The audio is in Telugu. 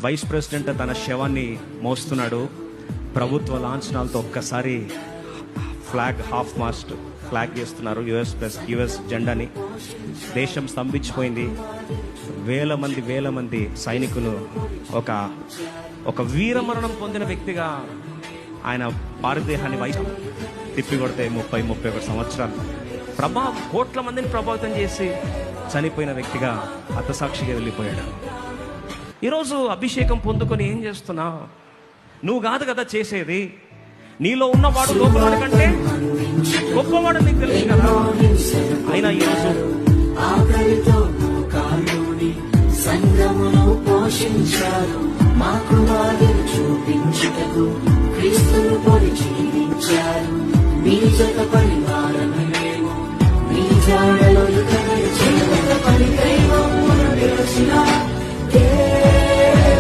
వైస్ ప్రెసిడెంట్ తన శవాన్ని మోస్తున్నాడు. ప్రభుత్వ లాంఛనాలతో ఒక్కసారి హాఫ్ మాస్ట్ ఫ్లాగ్ చేస్తున్నారు. యుఎస్ జెండాని. దేశం స్తంభించిపోయింది. వేల మంది సైనికులు ఒక వీరమరణం పొందిన వ్యక్తిగా ఆయన భారతదేశాన్ని తిప్పి కొడితే 30-31 సంవత్సరాలు కోట్ల మందిని ప్రభావితం చేసి చనిపోయిన వ్యక్తిగా హతసాక్షిగా వెళ్ళిపోయాడు. ఈరోజు అభిషేకం పొందుకొని ఏం చేస్తున్నావు? నువ్వు కాదు కదా చేసేది. నీలో ఉన్నవాడు లోపల కంటే గొప్పవాడు నీకు తెలుసు కదా. అయినా ఈరోజు సంఘమును పోషించారు, మాకు వారిని చూపించుటకు క్రీస్తును పొడి జీవించారు. మీ జత పరివారమే మేము, మీ జాడలో ఇక నడిచిన పని దైవమును నిలిచిన